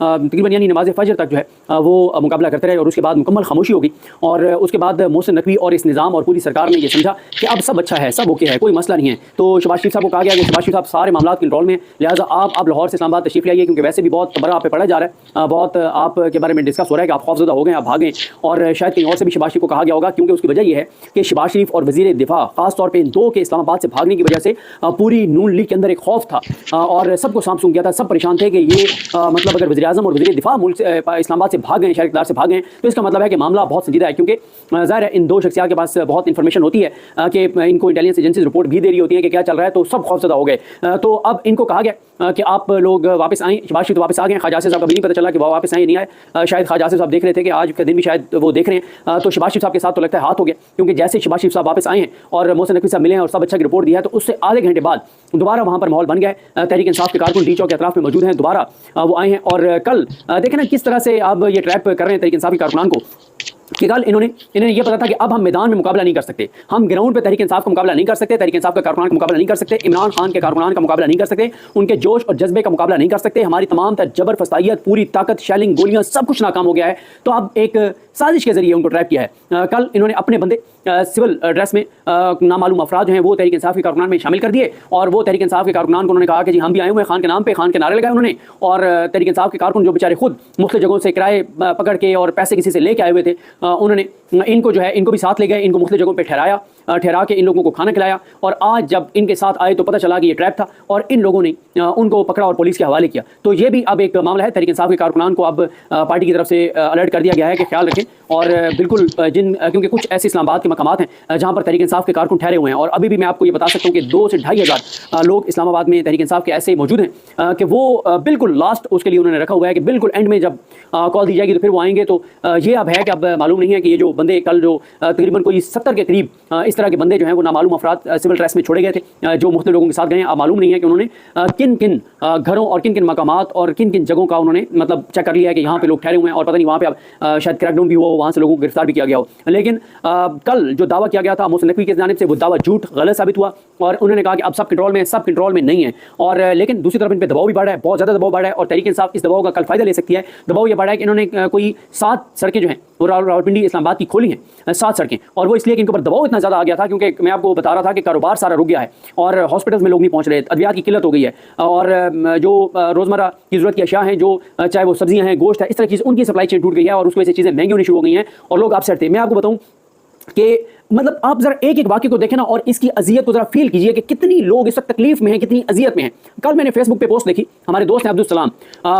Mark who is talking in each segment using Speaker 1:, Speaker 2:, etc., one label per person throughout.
Speaker 1: तकरीबन यानी नमाज फजर तक जो है वो मुकाबला करते रहे और उसके बाद मुकम्मल खामोशी होगी। और उसके बाद मोहसिन नकवी और इस निज़ाम और पूरी सरकार ने ये समझा कि अब सब अच्छा है, सब ओके है, कोई मसला नहीं है। तो शहबाज शरीफ साहब को कहा गया कि शहबाज शरीफ साहब सारे मामला कंट्रोल में, लिहाजा आप अब लाहौर से इस्लामाबाद तशरीफ लाइए, क्योंकि वैसे भी बहुत बड़ा आप पे पड़ा जा रहा है, बहुत आपके बारे में डिस्कस हो रहा है कि आप खौफजदा हो गए, आप भागें। और शायद कहीं और से भी शहबाज शरीफ को कहा गया होगा, क्योंकि उसकी वजह यह है कि शहबाज शरीफ और वज़ीर दिफा खासतौर पर इन दो के इस्लामाबाद से भागने की वजह से पूरी नून लीग के अंदर एक खौफ था और सबको सांप सूंघ गया था। सब परेशान थे कि ये मतलब अगर वज़ीर आज़म और वज़ीर दिफा मुल्क से इस्लामाबाद से भाग गए, शहर इक़्तिदार से भाग गए, तो इसका मतलब है कि मामला बहुत संजीदा है। क्योंकि ज़ाहिर है इन दो शख्सियात के पास बहुत इंफॉर्मेशन होती है कि इनको इंटेलिजेंस एजेंसीज रिपोर्ट भी दे रही होती है कि क्या चल रहा है, तो सब खौफज़दा हो गए। तो अब इनको कहा गया कि आप लोग वापस आएँ। शहबाज शरीफ तो वापस आ गए, ख्वाजा आसिफ साहब का भी नहीं पता चला कि वो वापस आए नहीं आए। शायद ख्वाजा आसिफ साहब देख रहे थे कि आज के दिन भी शायद वो देख रहे हैं, तो शहबाज शरीफ साहब के साथ तो लगता है हाथ हो गया। क्योंकि जैसे शहबाज शरीफ साहब वापस आए हैं और मोहसिन नकवी साहब मिले हैं और सब अच्छा की रिपोर्ट दिया है, तो उससे आधे घंटे बाद दोबारा वहाँ पर माहौल बन गया है। तहरीक इंसाफ के कारकुन डी चौक के अतराफ में मौजूद हैं, दोबारा वो आए हैं। और कल देखें ना किस तरह से अब ये ट्रैप कर रहे हैं तहरीक इंसाफ के कारकुनान को, कि कल इन्होंने ये पता था कि अब हम मैदान में मुकाबला नहीं कर सकते, हम ग्राउंड पे तहरीक इंसाफ का मुकाबला नहीं कर सकते, तहरीक इंसाफ का कारकुनान का मुकाबला नहीं कर सकते, इमरान खान के कारकुनान का मुकाबला नहीं कर सकते, उनके जोश और जज्बे का मुकाबला नहीं कर सकते, हमारी तमाम जबर फस्तायत, पूरी ताकत, शैलिंग, गोलियां, सब कुछ नाकाम हो गया है। तो अब एक साजिश के जरिए उनको ट्रैप किया है। कल इन्होंने अपने बंदे सिविल ड्रेस में नामालूम अफराद जो हैं वो तहरीक इंसाफ के कारकुनान में शामिल कर दिए और वो तहरीक इंसाफ के कारकुनान को उन्होंने कहा कि जी हम भी आए हुए हैं खान के नाम पे, खान के नारे लगाए उन्होंने। और तहरीक इंसाफ के कारकुन जो बेचारे खुद मुख्तलिफ जगहों से किराए पकड़ के और पैसे किसी से लेके आए हुए थे, उन्होंने इनको जो है इनको भी साथ ले गए, इनको मुख्तलिफ जगहों पे ठहरा के इन लोगों को खाना खिलाया। और आज जब इनके साथ आए तो पता चला कि ये ट्रैप था और इन लोगों ने उनको पकड़ा और पुलिस के हवाले किया। तो ये भी अब एक मामला है। तहरीक इंसाफ के कारकुनान को अब पार्टी की तरफ से अलर्ट कर दिया गया है कि ख्याल रखें और बिल्कुल क्योंकि कुछ ऐसे इस्लामाबाद के मकामात हैं जहाँ पर तहरीक इंसाफ के कारकुन ठहरे हुए हैं। और अभी भी मैं आपको ये बता सकता हूँ कि 2 से 2.5 हज़ार लोग इस्लामाबाद में तहरीक इंसाफ के ऐसे मौजूद हैं कि वो बिल्कुल लास्ट उसके लिए उन्होंने रखा हुआ है कि बिल्कुल एंड में जब कॉल दी जाएगी तो फिर वो आएंगे। तो ये अब है कि अब मालूम नहीं है कि ये जो बंदे कल जो तकरीबन कोई 70 के करीब इस तरह के बंदे जो हैं वो नामालूम अफराद सिविल ड्रेस में छोड़े गए थे जो मुख्तलिफ लोगों के साथ गए हैं। अब मालूम नहीं है कि उन्होंने किन किन घरों और किन किन मकामात और किन किन जगहों का उन्होंने मतलब चेक कर लिया है कि यहाँ पे लोग ठहरे हुए हैं और पता नहीं वहाँ पे अब शायद क्रैकडाउन भी हुआ हो, वहाँ से लोगों को गिरफ्तार भी किया गया हो। लेकिन कल जो दावा किया गया था मोहसिन नकवी की जानिब से वो दावा झूठ गलत साबित हुआ और उन्होंने कहा कि अब सब कंट्रोल में, सब कंट्रोल में नहीं है। और लेकिन दूसरी तरफ इन पर दबाव भी बढ़ा है, बहुत ज़्यादा दबाव बढ़ा है और तहरीक इंसाफ इस दबाव का कल फायदा ले सकती है। दबाव ये बढ़ा है कि इन्होंने कोई 7 सड़कें जो हैं वो रावलपिंडी इस्लामाबाद की खोली हैं, 7 सड़कें। और वो इसलिए कि इनके ऊपर दबाव इतना ज़्यादा आ गया था क्योंकि मैं आपको बता रहा था कि कारोबार सारा रुक गया है और हॉस्पिटल्स में लोग नहीं पहुँच रहे, अद्वियात की किल्लत हो गई है और जो रोज़मर्रा की ज़रूरत की अशिया हैं, जो चाहे वो सब्जियाँ हैं, गोश्त है, इस तरह की उनकी सप्लाई चेन टूट गई है और उसकी वजह से चीज़ें महंगी होनी शुरू हो गई हैं और लोग अपसेट थे। मैं आपको बताऊँ कि मतलब आप जरा एक एक वाक्य को देखें ना और इसकी अजियत को जरा फील कीजिए कि कितनी लोग इस वक्त तकलीफ में हैं, कितनी अजियत में हैं। कल मैंने फेसबुक पे पोस्ट देखी, हमारे दोस्त हैं अब्दुल सलाम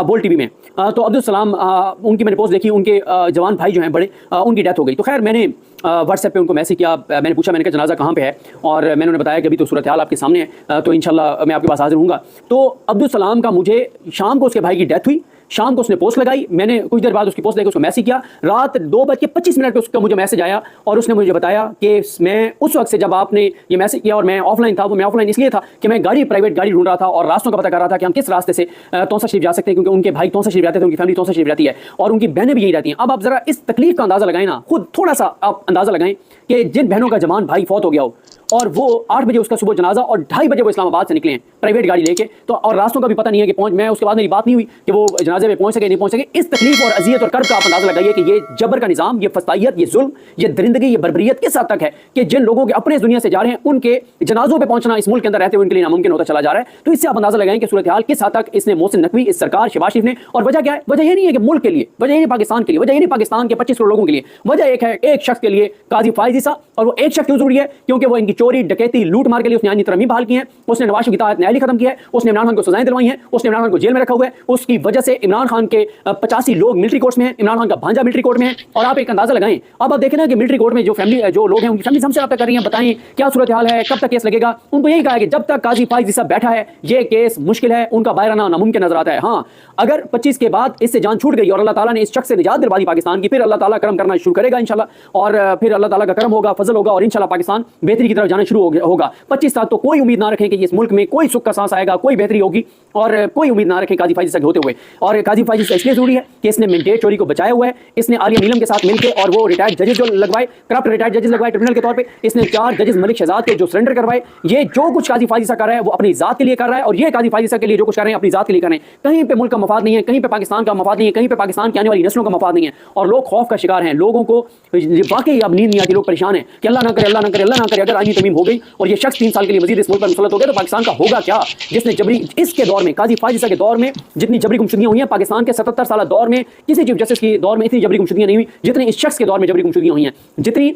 Speaker 1: बोल टीवी में, तो अब्दुल सलाम उनकी मैंने पोस्ट देखी, उनके जवान भाई जो हैं बड़े, उनकी डेथ हो गई। तो खैर मैंने व्हाट्सएप पे उनको मैसेज किया, मैंने पूछा, मैंने कहा जनाजा कहाँ पे है और मैंने उन्हें बताया कि अभी तो सूरत हाल आपके सामने है, तो इंशाल्लाह मैं आपके पास हाजिर हूँगा। तो अब्दुल सलाम का मुझे शाम को उसके भाई की डेथ हुई, शाम को उसने पोस्ट लगाई, मैंने कुछ देर बाद उसकी पोस्ट लेकर उसको मैसेज किया, रात 2:25 पे उसका मुझे मैसेज आया और उसने मुझे बताया कि मैं उस वक्त से जब आपने ये मैसेज किया और मैं ऑफलाइन था, वो मैं ऑफलाइन इसलिए था कि मैं प्राइवेट गाड़ी ढूंढ रहा था और रास्तों का पता कर रहा था कि हम किस रास्ते से तौसा शरीफ जा सकते हैं, क्योंकि उनके भाई तौसा शरीफ रहते थे, उनकी फैमिली तौसा शरीफ रहती है और उनकी बहनें भी यही रहती हैं। अब आप जरा इस तकलीफ का अंदाजा लगाएं ना, खुद थोड़ा सा आप अंदाजा लगाएं कि जिन बहनों का जवान भाई फौत हो गया हो और वो 8 बजे उसका सुबह जनाजा और 2:30 बजे वो इस्लामाबाद से निकले हैं प्राइवेट गाड़ी लेके, तो और रास्तों का भी पता नहीं है कि मैं उसके बाद मेरी बात नहीं हुई कि वो जनाजे में पहुंच सके नहीं पहुंच सके। इस तकलीफ और अजियत और कर्ब का आप अंदाजा लगाइए कि ये जबर का निजाम, ये फस्तायत, ये जुल्म, ये दरिंदगी, ये बर्बरियत किस हद तक है कि जिन लोगों के अपने इस दुनिया से जा रहे हैं उनके जनाजों पर पहुंचना इस मुल्क के अंदर रहते हुए उनके लिए नामुमकिन होता चला जा रहा है। तो इससे आप अंदाजा लगाएं कि सूरत हाल किस हद तक इसने मोहसिन नकवी, इस सरकार, शहबाज शरीफ ने, और वजह क्या है? वजह ये नहीं है कि मुल्क के लिए, वजह ये नहीं पाकिस्तान के लिए, वजह ये नहीं पाकिस्तान के 25 करोड़ लोगों के लिए, वजह एक है एक शख्स के लिए, काजी फायज ईसा। और वो एक शख्स क्यों जरूरी है? क्योंकि वो इनकी चोरी, डकैती, लूट मार के लिए उसने आईनी तरमीम बहाल की है, उसने नवाज शरीफ की इताअत न्यायालय खत्म किया है, उसने इमरान खान को सजाएं दिलवाई हैं, उसने इमरान खान को जेल में रखा हुआ है। उसकी वजह से इमरान खान के 85 लोग मिलिट्री कोर्ट्स में हैं, इमरान खान का भांजा मिलिट्री कोर्ट में है। और आप एक अंदाजा लगाएं, अब आप देखें ना कि मिलिट्री कोर्ट में जो फैमिली जो लोग हैं उनकी फैमिली हमसे रब्ता कर रही हैं, बताएं क्या सूरत हाल है, कब तक केस लगेगा। उनको यही कहा है कि जब तक काजी फायज ईसा बैठा है ये केस मुश्किल है, उनका बाहर आना नामुमकिन नजर आता है। हाँ, अगर 25 के बाद इससे जान छूट गई और अल्लाह ताला ने इस शख्स से निजात दिलवा दी पाकिस्तान की, फिर अल्लाह ताला करम करना शुरू करेगा इंशाल्लाह, और फिर अल्लाह ताला का करम होगा, फजल होगा और इंशाल्लाह पाकिस्तान बेहतरी की तरफ तरफ जाना शुरू होगा। 25 साल तो कोई उम्मीद ना रखें कि इस मुल्क में कोई सुख का सांस आएगा, कोई बेहतरी होगी, और कोई उम्मीद ना रखें काजी फाइज ईसा के होते हुए। और काजी फाइज ईसा इसलिए जरूरी है कि इसने मैंडेट चोरी को बचाया हुआ है। इसने आलिया नीलम के साथ मिलकर और वो रिटायर्ड जजेस जो लगवाए, करप्ट रिटायर्ड जजेस लगवाए ट्रिब्यूनल के तौर पे, इसने 4 जजेस मलिक शहजाद के जो सरेंडर करवाए। ये जो कुछ काजी फाइज ईसा कर रहा है वो अपनी जात के लिए कर रहा है, और ये काजी फाइज ईसा के लिए जो कुछ कर रहे हैं अपनी जात के लिए कर रहे हैं। कहीं पे मुल्क का मफाद नहीं है, कहीं पे पाकिस्तान का मफाद नहीं है, कहीं पे पाकिस्तान की आने वाली नस्लों का मफाद नहीं है, और लोग खौफ का शिकार हैं। लोगों को वाकई अब नींद नहीं आती, लोग परेशान हैं कि अल्लाह ना करे, अल्लाह ना करे, अल्लाह ना करे, अगर आईनी तमीम हो गई और ये शख्स 3 साल के लिए मजीद इस मुल्क पर मुसल्लत हो गया तो पाकिस्तान का होगा क्या। जिसने जबरी इसके दौर में, काजी फाइज ईसा के दौर में जितनी जबरी गुमशुदगियां हुई हैं, पाकिस्तान के 77 साल दौर में किसी चीफ जस्टिस के दौर में इतनी जबरी गुमशुदगियां नहीं हुई जितनी इस शख्स के दौर में जबरी गुमशुदगियां हुई हैं। जितनी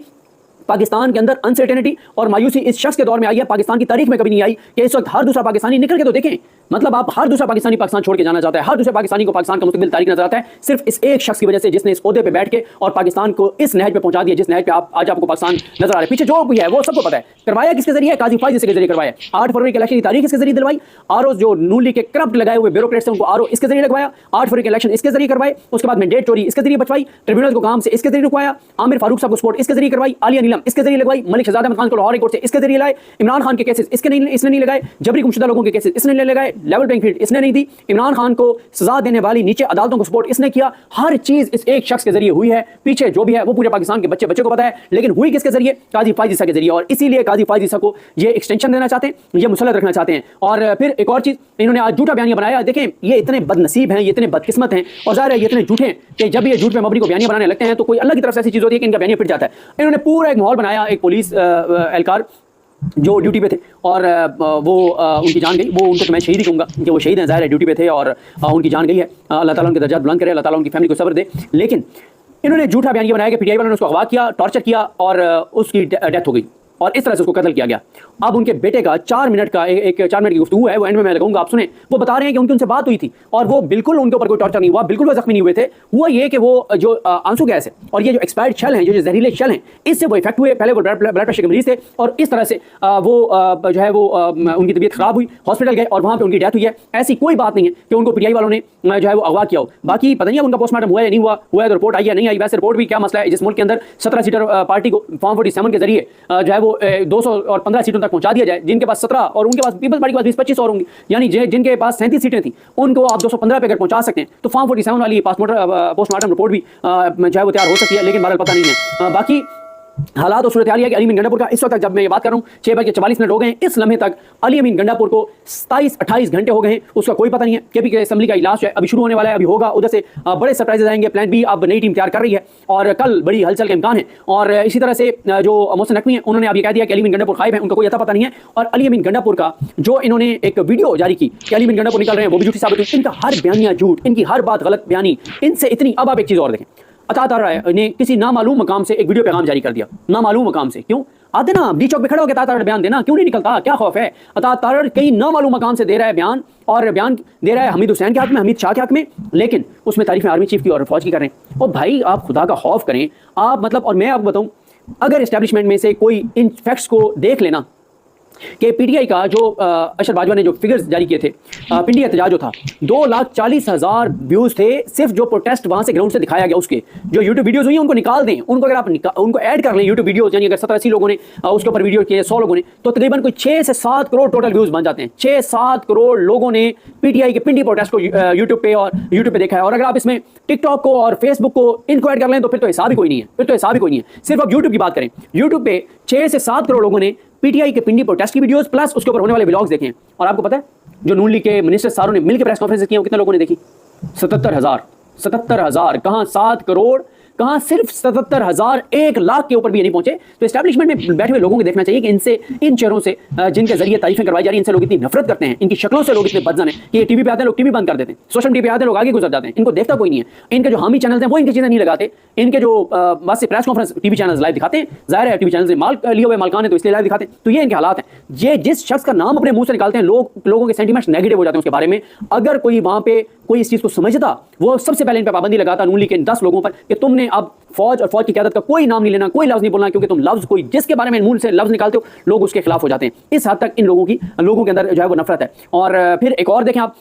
Speaker 1: पाकिस्तान के अंदर अनसर्टेनिटी और मायूसी इस शख्स के दौर में आई है, पाकिस्तान की तारीख में कभी नहीं आई। कि इस वक्त हर दूसरा पाकिस्तानी निकल के तो देखें, मतलब आप हर दूसरा पाकिस्तानी पाकिस्तान छोड़ के जाना चाहता है, हर दूसरे पाकिस्तानी को पाकिस्तान का मुस्तकबिल तारीख नजर आता है सिर्फ इस एक शख्स की वजह से, जिसने इस ओहदे पे बैठ के और पाकिस्तान को इस नहज पे पहुंचा दिया जिस नहज पे आज आपको पाकिस्तान नजर आ रहा है। पीछे जो भी है वो सबको पता है। करवाया किसके जरिए? काजी फाइज ईसा के जरिए करवाया। 8 फरवरी के इलेक्शन की तारीख इसके जरिए दिलवाई। आरओ जो नून लीग के करप्ट लगाए हुए ब्यूरोक्रेट्स हैं उनको आरओ इसके जरिए लगवाया। 8 फरवरी के इलेक्शन इसके जरिए करवाए। उसके बाद मैंडेट चोरी इसके जरिए बचवाई, ट्रिब्यूनल को काम से इसके जरिए रुकवाया, आमिर फारूक साहब को सपोर्ट इसके जरिए करवाई, आलिया नीलम इसके जरिए लगवाई, मलिक शहजाद अहमद खान को लाहौर कोर्ट से इसके जरिए लाए, इमरान खान के केसेस इसने नहीं लगाए, जबरी गुमशुदा लोगों के केसेस इसने नहीं लगाए, लेवल प्लेइंग फील्ड इसने नहीं दी, इमरान खान को सजा देने वाली नीचे अदालतों को सपोर्ट इसने किया। हर चीज इस एक शख्स के जरिए हुई है। पीछे जो भी है वो पूरे पाकिस्तान के बच्चे को पता है, लेकिन हुई किसके जरिए? काजी फाइज ईसा के जरिए। और इसीलिए काजी फाइज ईसा को ये एक्सटेंशन देना चाहते हैं, ये मुसल्लत रखना चाहते हैं। और फिर एक और चीज, इन्होंने आज झूठा बयानिया बनाया। देखें ये इतने बदनसीब हैं, ये इतने बदकिस्मत हैं, और जाहिर है ये इतने झूठे हैं कि जब ये झूठ पे मबनी को बयानिया बनाने लगते हैं तो कोई अल्लाह की तरफ से ऐसी चीज होती है कि इनका बयानिया पिट जाता है। इन्होंने पूरा एक माहौल बनाया, एक पुलिस एहलकार जो ड्यूटी पे थे और वो उनकी जान गई। वो उनको तो मैं शहीद ही कहूँगा कि वो शहीद हैं, ज़ाहिर है ड्यूटी पे थे और उनकी जान गई है। अल्लाह ताला उनके दर्जात बुलंद करे, अल्लाह ताला उनकी फैमिली को सब्र दे। लेकिन इन्होंने झूठा बयान ये बनाया कि पीटीआई वालों ने उसको अगवा किया, टॉर्चर किया और उसकी डेथ हो गई और इस तरह से उसको कत्ल किया गया। अब उनके बेटे का 4 मिनट का एक 4 मिनट की गुफ्तगू है, वो एंड में मैं लगाऊंगा, आप सुने। वो बता रहे हैं कि उनकी उनसे बात हुई थी और वो बिल्कुल उनके ऊपर कोई टॉर्चर नहीं हुआ, बिल्कुल वो जख्मी नहीं हुए थे। हुआ ये कि वो जो आंसू गैस है और ये जो एक्सपायर्ड शेल हैं, जो जहरीले शेल हैं, इससे वो इफेक्ट हुए। पहले वो ब्लड प्रेशर के मरीज थे और इस तरह से वो जो है वो उनकी तबीयत खराब हुई, हॉस्पिटल गए और वहाँ पर उनकी डेथ हुई है। ऐसी कोई बात नहीं है कि उनको पीटीआई वालों ने जो है वो अगवा किया हो। बाकी पता नहीं है उनका पोस्टमार्टम हुआ है नहीं हुआ, हुआ है तो रिपोर्ट आई है नहीं आई। वैसे रिपोर्ट भी क्या मसला है, जिस मुल्क के अंदर 17 सीटर पार्टी को फॉर्म 47 के जरिए जो है वो 200 और 15 सीटों तक पहुंचा दिया जाए, जिनके पास 17 और उनके पास पीपल्स पार्टी के पास 20-25 और होंगी, यानी जिनके पास 37 सीटें थी उनको आप 215 पे अगर पहुंचा सकते हैं तो फॉर्म 47 वाली पोस्टमार्टम रिपोर्ट भी जो है वो तैयार हो सकती है। लेकिन बहरहाल पता नहीं है। बाकी हालात और सूरत हाल है कि अली अमीन गंडापुर का इस वक्त तक जब मैं ये बात कर रहा हूँ 6:44 हो गए हैं, इस लम्हे तक अली अमीन गंडापुर को 27-28 घंटे हो गए हैं, उसका कोई पता नहीं है। केपी के असेंबली का इजलास जो है अभी शुरू होने वाला है, अभी होगा, उधर से बड़े सरप्राइजेज आएंगे। प्लान बी अब नई टीम तैयार कर रही है और कल बड़ी हलचल के इम्कान है। और इसी तरह से जो मोहसिन नकवी हैं उन्होंने अभी कह दिया कि अली अमीन गंडापुर गायब है, उनका कोई अता पता नहीं है। और अली अमीन गंडापुर का जो इन्होंने एक वीडियो जारी की कि अली अमीन गंडापुर निकल रहे हैं, वो भी झूठी साबित हुई। इनका हर बयानिया झूठ, इनकी हर बात गलत बयानी, इनसे इतनी। अब आप एक चीज़ और देखें, अता तारा ने किसी नामालूम मकाम से एक वीडियो पैगाम जारी कर दिया, नामालूम मकाम से। क्यों आते ना डी चौक पे खड़े होकर अता तारा बयान देना, क्यों नहीं निकलता? क्या खौफ है? अता तारा कई नामालूम मकाम से दे रहा है बयान, और बयान दे रहा है हमीद हुसैन के हक में, हमीद शाह के हक में, लेकिन उसमें तारीफ में आर्मी चीफ की और फौज की कर रहे हैं। और भाई आप खुदा का खौफ करें आप, मतलब। और मैं आपको बताऊं, अगर एस्टेब्लिशमेंट में से कोई इन फैक्ट्स को देख लेना कि पीटीआई का जो अशर बाजवा ने जो फिगर्स जारी किए थे, पिंडी एहतजाज जो था 2,40,000 व्यूज थे सिर्फ जो प्रोटेस्ट वहां से ग्राउंड से दिखाया गया। उसके जो यूट्यूब वीडियोस हुई हैं उनको निकाल दें, उनको अगर आप उनको ऐड कर लें यूट्यूब वीडियोस, यानी अगर 70-80 लोगों ने उसके ऊपर वीडियो किए, 100 लोगों ने, तो तकरीबन कोई 6 से 7 करोड़ टोटल व्यूज बन जाते हैं। 6-7 करोड़ लोगों ने पीटीआई के पिंडी प्रोटेस्ट को यूट्यूब पे देखा है। और अगर आप इसमें टिकटॉक को और फेसबुक को इनको ऐड कर लें तो फिर तो हिसाब ही कोई नहीं है, फिर तो हिसाब ही कोई नहीं है। सिर्फ आप यूट्यूब की बात करें, यूट्यूब पे 6 से 7 करोड़ लोगों ने पीटीआई के पिंडी प्रोटेस्ट की वीडियोस प्लस उसके ऊपर होने वाले व्लॉग्स देखे हैं। और आपको पता है जो नून लीग के मिनिस्टर सारों ने मिलकर प्रेस कॉन्फ्रेंस की, कितने लोगों ने देखी? 77,000। कहाँ 7 करोड़, कहाँ सिर्फ 77,000, 1 लाख के ऊपर भी नहीं पहुंचे। तो एस्टैब्लिशमेंट में बैठे हुए लोगों को देखना चाहिए कि इनसे, इन चेहरों से जिनके जरिए तारीफें करवाई जा रही हैं, इनसे लोग इतनी नफरत करते हैं, इनकी शक्लों से लोग इतने बदजन हैं कि ये टीवी पे आते हैं लोग टीवी बंद कर देते हैं, सोशल मीडिया पे आते हैं लोग आगे गुजर जाते हैं, इनको देखता कोई नहीं है। इनके जो हामी चैनल हैं वो इनकी चीजें नहीं लगाते, इनके जो बस से press conference TV channel live दिखाते हैं, जाहिर है टीवी चैनल से माल लिए हुए मालकान है तो इसलिए लाइव दिखाते हैं। तो ये इनके हालात हैं। ये जिस शख्स का नाम अपने मुंह से निकालते हैं लोगों के सेंटीमेंट्स नेगेटिव हो जाते हैं उसके बारे में। अगर कोई वहां पे कोई इस चीज को समझता, वो सबसे पहले इन पर पाबंदी लगाता नून लीग के 10 लोगों पर कि तुमने अब फौज और फौज की क़यादत का कोई नाम नहीं लेना, कोई लफ्ज नहीं बोलना, क्योंकि तुम लफ्ज कोई जिसके बारे में मुंह से लफ्ज निकालते हो लोग उसके खिलाफ हो जाते हैं। इस हद तक इन लोगों के अंदर जो है वो नफरत है। और फिर एक और देखें आप,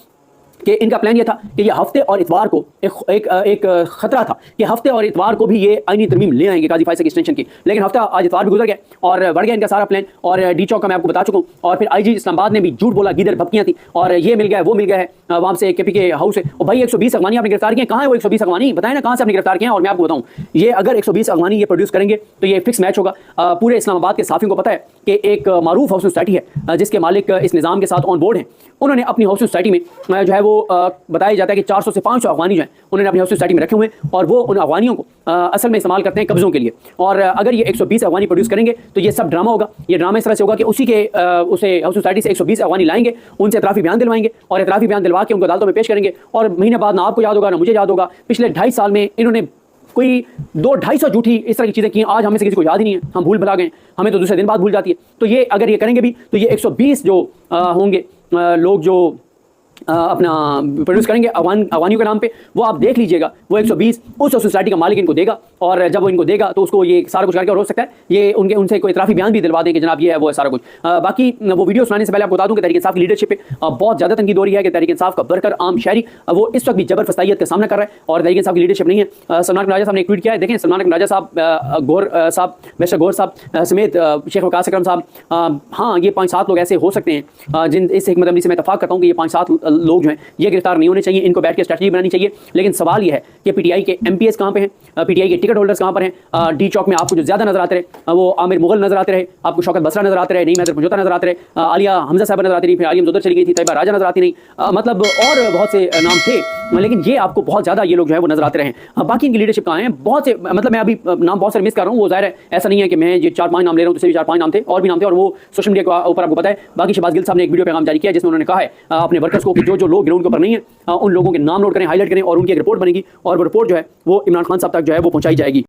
Speaker 1: कि इनका प्लान ये था कि ये हफ्ते और इतवार को एक खतरा था कि हफ्ते और इतवार को भी ये आईनी तरमीम ले आएंगे काजी फाइसक एक्सटेंशन की, लेकिन हफ्ता आज इतवार भी गुजर गया और बढ़ गया इनका सारा प्लान। और डी चौक का मैं आपको बता चुका हूँ, और फिर आईजी इस्लामाबाद ने भी झूठ बोला, गीदड़ भपकियां थी और ये मिल गया वो मिल गया है वहां से KPK हाउस से। और भाई 120 अगवानी आपने गिरफ्तार किए, कहाँ है वो 120 अगवानी, बताएं ना कहाँ से आपने गिरफ्तार किए हैं। और मैं आपको बताऊँ, ये अगर 120 अगवानी ये प्रोड्यूस करेंगे तो ये फिक्स मैच होगा। पूरे इस्लामाबाद के साफियों को पता है कि एक मारूफ हाउसिंग सोसाइटी है जिसके मालिक इस निज़ाम के साथ ऑन बोर्ड हैं, उन्होंने अपनी हाउसिंग सोसाइटी में जो है वो बताया जाता है कि 400 से 500 अफगानी जो हैं उन्होंने अपनी हाउसिंग सोसाइटी में रखे हुए हैं और वो उन अफगानियों को असल में इस्तेमाल करते हैं कब्ज़ों के लिए। और अगर ये 120 अफगानी प्रोड्यूस करेंगे तो ये सब ड्रामा होगा। ये ड्रामा इस तरह से होगा कि उसी के उसे हाउसिंग सोसाइटी से 120 अफगानी लाएंगे, उनसे एतराफ़ी बयान दिलवाएंगे और एतराफ़ी बयान दिलवा के उनको अदालतों में पेश करेंगे। और महीने बाद ना आपको याद होगा ना मुझे याद होगा, पिछले 2.5 साल में इन्होंने कोई 200-250 झूठी इस तरह की चीज़ें की, आज हमें से किसी को याद ही नहीं है, हम भूल भुला गए, हमें तो दूसरे दिन बाद भूल जाती है। तो ये अगर ये करेंगे भी तो ये 120 जो होंगे लोग जो अपना प्रोड्यूस करेंगे अफगानियों के नाम पे, वो आप देख लीजिएगा, वो 120 उस सोसाइटी का मालिक इनको देगा। और जब वो इनको देगा तो उसको ये सारा कुछ करके और हो सकता है ये उनसे कोई इतराफ़ी बयान भी दिलवा दें कि जनाब ये है वो है सारा कुछ। बाकी वो वीडियो सुनाने से पहले आपको बता दूं कि तहरीक इंसाफ की लीडरशिप पे बहुत ज़्यादा तंकीद हो रही है कि तहरीक इंसाफ का वर्कर आम शहरी वो इस वक्त भी जबर फसाइयत का सामना कर रहा है और तहरीक इंसाफ की लीडरशिप नहीं है। सलमान राजा साहब ने एक ट्वीट किया है, देखें सलमान राजा साहब, गौर साहब, मिस्टर गौर साहब समेत शेख वकास अकरम साहब, हाँ ये 5-7 लोग ऐसे हो सकते हैं जिन इस हिकमत अमली से मैं इत्तफाक करता हूँ कि ये 5-7 लोग जो हैं ये गिरफ्तार नहीं होने चाहिए, इनको बैठ के स्ट्रैटेजी बनानी चाहिए। लेकिन सवाल ये है कि PTI के MPs कहाँ पे हैं, PTI के टिकट होल्डर्स कहाँ पर हैं। डी चौक में आपको जो ज़्यादा नजर आते रहे वो आमिर मुगल नजर आते रहे, आपको शौकत बसरा नजर आते रहे, नहीं मैदर पंजोता नजर आते रहे, आलिया हमजा साहब नजर आती रही, फिर आलिया उधर चली गई थी, तैयबा राजा नजर आती नहीं, मतलब और बहुत से नाम थे, लेकिन ये आपको बहुत ज़्यादा ये लोग जो है वो नजर आते रहे। बाकी इनकी लीडरशिप कहाँ है, बहुत से, मतलब मैं अभी नाम बहुत सारे मिस कर रहा हूँ, वो जाहिर है ऐसा नहीं है कि मैं ये 4-5 नाम ले रहा हूँ, तो सिर्फ 4-5 नाम थे, और भी नाम थे और वो सोशल मीडिया के ऊपर आपको पता है। बाकी शहबाज गिल साहब ने एक वीडियो पैगाम जारी किया जिसमें उन्होंने कहा है अपने वर्कर्स को कि जो लोग ग्राउंड के ऊपर नहीं है उन लोगों के नाम नोट करें, हाईलाइट करें और उनकी एक रिपोर्ट बनेगी और वो रिपोर्ट जो है वो इमरान खान साहब तक जो है वो पहुँचाई जाएगी।